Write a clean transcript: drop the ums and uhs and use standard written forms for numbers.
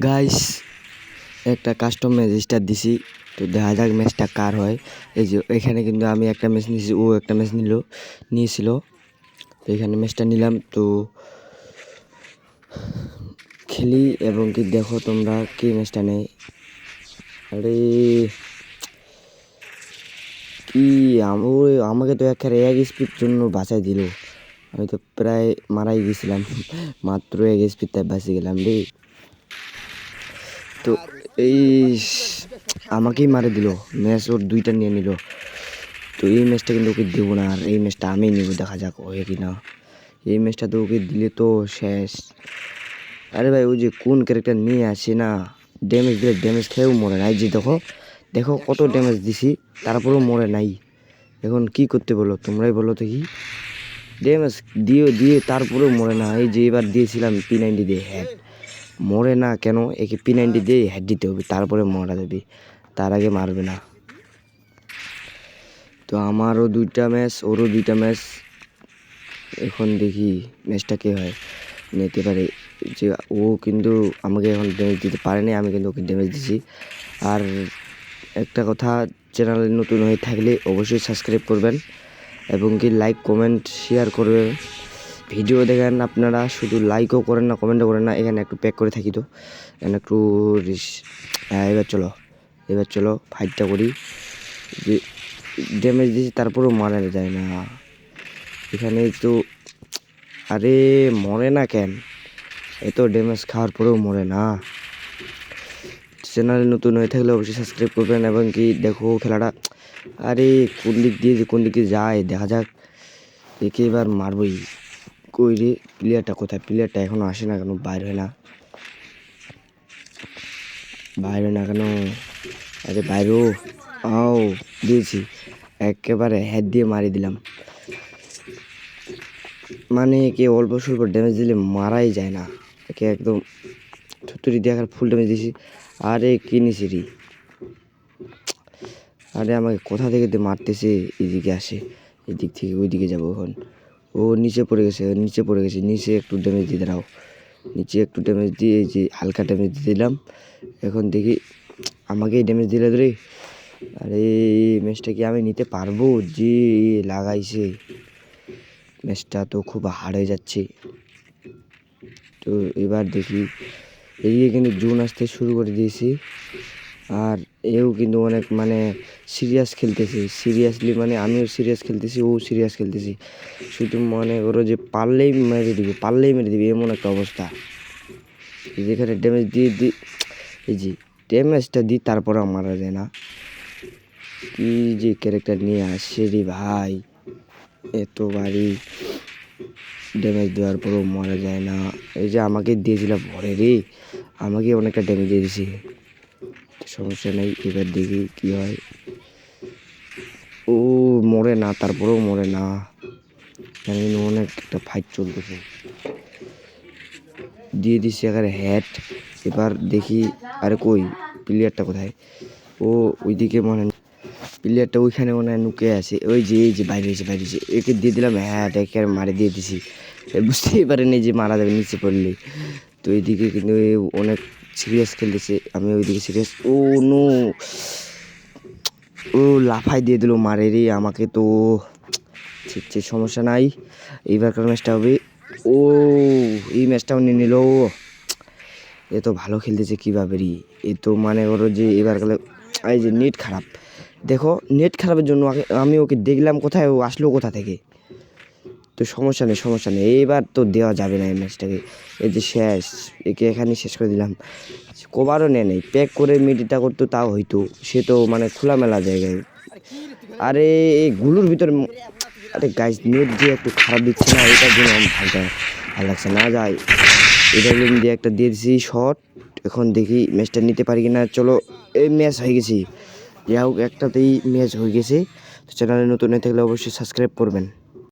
Guys একটা custom match start দিছি, তো দেখা যাক ম্যাচটা কার হয়। এই যে এখানে কিন্তু আমি একটা ম্যাচ নিয়েছি, ও একটা ম্যাচ নিয়েছিল, তো এখানে ম্যাচটা নিলাম। তো খেলি এবং কি দেখো তোমরা কি ম্যাচটা নেই। আরে কি আমাকে তো একেবারে এক স্পিড জন্য বাঁচাই দিল, আমি তো প্রায় মারাই গেছিলাম, মাত্র এক স্পিড তাই বাঁচে গেলাম রে। তো এই আমাকেই মারে দিল, ম্যাচ ওর দুইটা নিয়ে নিল। তো এই ম্যাচটা কিন্তু ওকে দেবো না, আর এই ম্যাচটা আমি নেব, দেখা যাক হয় কি না। এই ম্যাচটা তো ওকে দিলে তো শেষ। আরে ভাই ওই যে কোন ক্যারেক্টার নিয়ে আসে না, ড্যামেজ দিলে ড্যামেজ খেয়েও মরে নাই। যে দেখো দেখো কত ড্যামেজ দিছি, তারপরেও মরে নাই। এখন কি করতে বলো, তোমরাই বলো তো। কি ড্যামেজ দিয়ে তারপরেও মরে না। এই যে এবার দিয়েছিলাম P90 দিয়ে হেড, মরে না কেন? একে P90 দিয়ে হেড দিতে হবে, তারপরে মরা যাবে, তার আগে মারবে না। তো আমারও দুইটা ম্যাচ, ওরও দুইটা ম্যাচ। এখন দেখি ম্যাচটা কে হয়, নিতে পারে। যে ও কিন্তু আমাকে এখন ড্যামেজ দিতে পারেনি, আমি কিন্তু ওকে ড্যামেজ দিছি। আর একটা কথা, চ্যানেলে নতুন হয়ে থাকলে অবশ্যই সাবস্ক্রাইব করবেন এবং কি লাইক কমেন্ট শেয়ার করবেন। ভিডিও দেখেন আপনারা, শুধু লাইকও করেন না, কমেন্টও করেন না। এখানে একটু প্যাক করে থাকি, তো এখানে একটু হ্যাঁ এবার চলো ফাইটটা করি। যে ড্যামেজ দিয়েছি তারপরেও মারা যায় না এখানে তো। আরে মরে না কেন? এত ড্যামেজ খাওয়ার পরেও মরে না। চ্যানেলে নতুন হয়ে থাকলে অবশ্যই সাবস্ক্রাইব করবেন এবং কি দেখো খেলাটা। আরে কোন দিক দিয়ে যায় দেখা যাক। একে এবার মারবই। কই রে প্লেয়ারটা কোথায়? প্লেয়ারটা এখনো আসে না কেন? বাইরে হয় না কেন? আরে বাইরেও আও দিয়েছি, একেবারে হেড দিয়ে মারি দিলাম। মানে একে অল্প স্বল্প ড্যামেজ দিলে মারাই যায় না, একে একদম থুতুরি দিয়ে ফুল ড্যামেজ দিয়েছি। আরে কি নিছি রে? আরে আমাকে কোথা থেকে মারতেছে? এদিকে আসে, এদিক থেকে ওইদিকে যাবো এখন। ও নিচে পড়ে গেছে, নিচে একটু ড্যামেজ দিয়ে দাঁড়াও। নিচে একটু ড্যামেজ দিয়ে, এই যে হালকা ড্যামেজ দিয়ে দিলাম। এখন দেখি আমাকেই ড্যামেজ দিলে রে। আরে এই ম্যাচটা কি আমি নিতে পারবো? যে লাগাইছে, ম্যাচটা তো খুব হার্ড হয়ে যাচ্ছে। তো এবার দেখি, এদিকে কিন্তু জোন আসতে শুরু করে দিয়েছি। আর এও কিন্তু অনেক মানে সিরিয়াস খেলতেছে, সিরিয়াসলি মানে আমিও সিরিয়াস খেলতেছি, ও সিরিয়াস খেলতেছি। শুধু মনে করো যে পারলেই মেরে দিবে এমন একটা অবস্থা। যেখানে ড্যামেজ দিয়ে এই যে ড্যামেজটা দিই তারপরেও মারা যায় না। কি যে ক্যারেক্টার নিয়ে আসে রে ভাই, এত বাড়ি ড্যামেজ দেওয়ার পরেও মারা যায় না। এই যে আমাকে দিয়েছিল ভরে রে, আমাকে অনেকটা ড্যামেজ দিয়ে দিয়েছে। সমস্যা নেই, এবার দেখি কি হয়। ও মরে না, তারপরেও মরে না। এখানে অনেক একটা ফাইট চলতেছে, দিয়ে দিচ্ছি এখানে হেড। এবার দেখি, আরে কই প্লেয়ারটা কোথায়? ও ওইদিকে মনে হয় প্লেয়ারটা, ওইখানে মনে হয় নুকে আছে। ওই যে এই যে বাইরে এসে একে দিয়ে দিলাম হ্যাঁ, একে মারে দিয়ে দিছি। বুঝতেই পারেনি যে মারা যাবে নিচে পড়লে। তো এইদিকে কিন্তু অনেক সিরিয়াস খেলতেছে, আমি ওইদিকে সিরিয়াস। ও নো, ও লাফাই দিয়ে দিল মারে রে আমাকে। তো ঠিক সমস্যা নাই, এইবারকার ম্যাচটা হবে। ও এই ম্যাচটাও নিয়ে নিল। এ তো ভালো খেলতেছে কীভাবে রে। এ তো মানে ওর যে এবারকার এই যে নেট খারাপ, দেখো নেট খারাপের জন্য আমি ওকে দেখলাম কোথায়, ও আসলো কোথা থেকে। তো সমস্যা নেই, এবার তো দেওয়া যাবে না এই ম্যাচটাকে। এই যে শেষ, একে এখানে শেষ করে দিলাম। কভারও নেই, প্যাক করে মিডিটা করতো তাও হইতো, সে তো মানে খোলামেলা জায়গায়। আরে এই গুলুর ভিতরে, আরে গাইস নেট যে একটু খারাপ দিচ্ছে না, এটার জন্য আমার ভালো লাগছে না। যাই এডাব্লিউএম দিয়ে একটা দিয়ে দিয়েছি শট। এখন দেখি ম্যাচটা নিতে পারি কিনা। চলো, এই ম্যাচ হয়ে গেছি, যাই হোক একটাতেই ম্যাচ হয়ে গেছে। তো চ্যানেলে নতুন হয়ে থাকলে অবশ্যই সাবস্ক্রাইব করবেন।